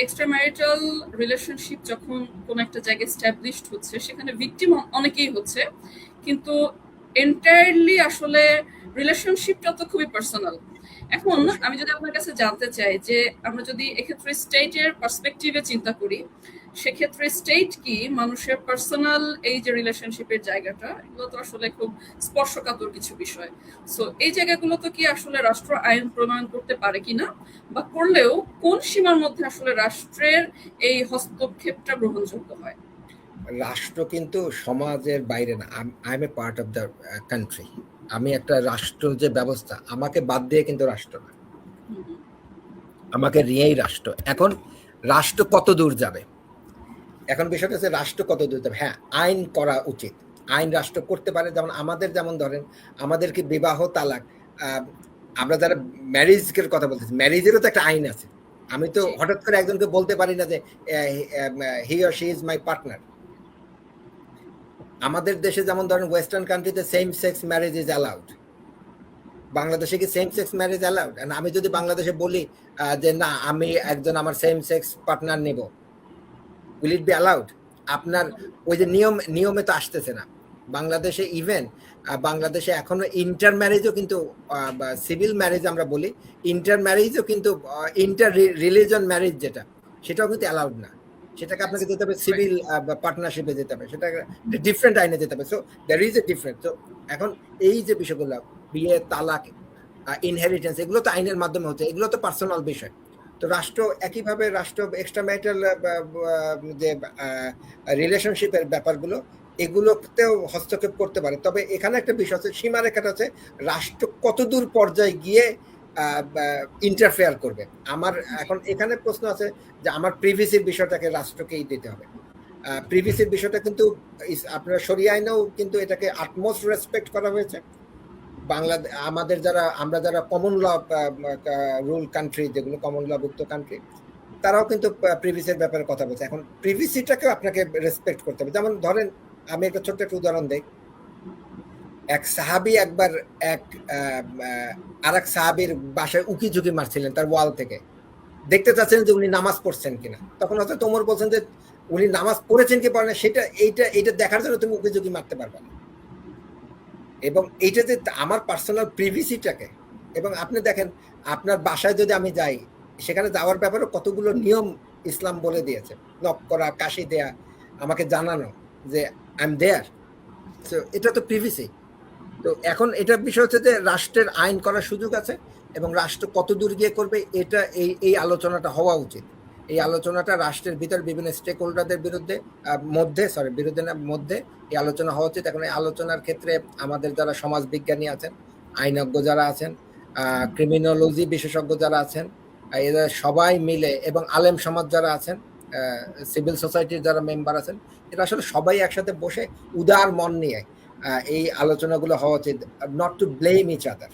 Extra marital relationship যখন কোন একটা জায়গায় এস্টাবলিশড হচ্ছে সেখানে ভিকটিম অনেকেই হচ্ছে, কিন্তু এন্টায়ারলি আসলে রিলেশনশিপটা তো খুবই পার্সোনাল। এখন আমি যদি আপনার কাছে জানতে চাই যে আমরা যদি এক্ষেত্রে স্টেটের পার্সপেক্টিভে চিন্তা করি, সেক্ষেত্রে স্টেট কি মানুষের পার্সোনাল এই যে রিলেশনশিপের জায়গাটা, এগুলো তো আসলে খুব স্পর্শকাতর কিছু বিষয়। সো এই জায়গাগুলো তো কি আসলে রাষ্ট্র আইন প্রণয়ন করতে পারে কিনা, বা করলেও কোন সীমার মধ্যে আসলে রাষ্ট্রের এই হস্তক্ষেপটা গ্রহণযোগ্য হয়? রাষ্ট্র কিন্তু সমাজের বাইরে না, I M A part of the country. আমি একটা রাষ্ট্র যে ব্যবস্থা, আমাকে বাদ দিয়ে কিন্তু রাষ্ট্র না, আমাকে নিয়েই রাষ্ট্র। এখন রাষ্ট্র কত দূর যাবে, এখন বিষয়টা হচ্ছে রাষ্ট্র কত দূর যাবে। হ্যাঁ, আইন করা উচিত, আইন রাষ্ট্র করতে পারে। যেমন আমাদের, যেমন ধরেন আমাদের কি বিবাহ তালাক, আমরা যারা ম্যারেজের কথা বলতেছি, ম্যারেজেরও তো একটা আইন আছে। আমি তো হঠাৎ করে একজনকে বলতে পারি না যে he or she is my partner. আমাদের দেশে যেমন ধরেন ওয়েস্টার্ন কান্ট্রিতে same sex marriage is allowed, বাংলাদেশে কি সেম সেক্স ম্যারেজ অ্যালাউড? আমি যদি বাংলাদেশে বলি যে না, আমি একজন আমার সেম সেক্স পার্টনার নেব, উইল ইট বি অ্যালাউড? আপনার ওই যে নিয়মে তো আসতেছে না বাংলাদেশে। ইভেন বাংলাদেশে এখনো ইন্টার ম্যারেজও কিন্তু, সিভিল ম্যারেজ আমরা বলি, ইন্টার ম্যারেজও কিন্তু, ইন্টার রিলিজন ম্যারেজ যেটা, সেটাও কিন্তু অ্যালাউড না। সেটাকে আপনাকে যেতে হবে সিভিল পার্টনারশিপে যেতে হবে, সেটা ডিফারেন্ট আইনে যেতে হবে। So there is a difference. তো এখন এই যে বিষয়গুলো, বিয়ে, তালাক, ইনহেরিটেন্স, এগুলো তো আইনের মাধ্যমে হচ্ছে, এগুলো তো পার্সোনাল বিষয়। তো রাষ্ট্র একইভাবে, রাষ্ট্র এক্সট্রা ম্যারিটাল যে রিলেশনশিপের ব্যাপারগুলো, এগুলোতেও হস্তক্ষেপ করতে পারে। তবে এখানে একটা বিষয় আছে, সীমারেখাটা আছে, রাষ্ট্র কতদূর পর্যায়ে গিয়ে ইন্টারফেয়ার করবে। আমার এখন এখানে প্রশ্ন আছে যে আমার প্রিভিসির বিষয়টাকে রাষ্ট্রকেই দিতে হবে। প্রিভিসির বিষয়টা কিন্তু আপনার শরিয়া আইনেও কিন্তু এটাকে আটমোস্ট রেসপেক্ট করা হয়েছে। বাংলাদেশ, আমাদের যারা, আমরা যারা কমন ল রুল কান্ট্রি, যেগুলো কমন ল ভুক্ত কান্ট্রি, তারাও কিন্তু প্রিভিসির ব্যাপারে কথা বলছে। এখন প্রিভিসিটাকেও আপনাকে রেসপেক্ট করতে হবে। যেমন ধরেন, আমি একটা ছোট্ট একটা উদাহরণ দেই। এক সাহাবি একবার আর এক সাহাবির বাসায় উকি ঝুঁকি মারছিলেন তার ওয়াল থেকে, দেখতে চাচ্ছেন যে উনি নামাজ পড়ছেন কিনা। তখন হয়তো তোমর বলছেন যে উনি নামাজ পড়েছেন কি পড়েন, সেটা এইটা দেখার জন্য তুমি উকি ঝুঁকি মারতে পারবে না। এবং এইটা যে আমার পার্সোনাল প্রিভিসিটাকে, এবং আপনি দেখেন আপনার বাসায় যদি আমি যাই, সেখানে যাওয়ার ব্যাপারে কতগুলো নিয়ম ইসলাম বলে দিয়েছে। নক করা, কাশি দেয়া, আমাকে জানানো যে আই এম দেয়ার। তো এটা তো প্রিভিসি। তো এখন এটা বিষয় হচ্ছে যে রাষ্ট্রের আইন করার সুযোগ আছে, এবং রাষ্ট্র কত দূর গিয়ে করবে, এটা এই আলোচনাটা হওয়া উচিত। এই আলোচনাটা রাষ্ট্রের ভিতর বিভিন্ন স্টেক হোল্ডারদের মধ্যে এই আলোচনা হওয়া উচিত। এখন এই আলোচনার ক্ষেত্রে আমাদের যারা সমাজ বিজ্ঞানী আছেন, আইনজ্ঞ যারা আছেন, ক্রিমিনোলজি বিশেষজ্ঞ যারা আছেন, এরা সবাই মিলে, এবং আলেম সমাজ যারা আছেন, সিভিল সোসাইটির যারা মেম্বার আছেন, এরা আসলে সবাই একসাথে বসে উদার মন নিয়ে এই আলোচনাগুলো হওয়া উচিত, not to blame each other.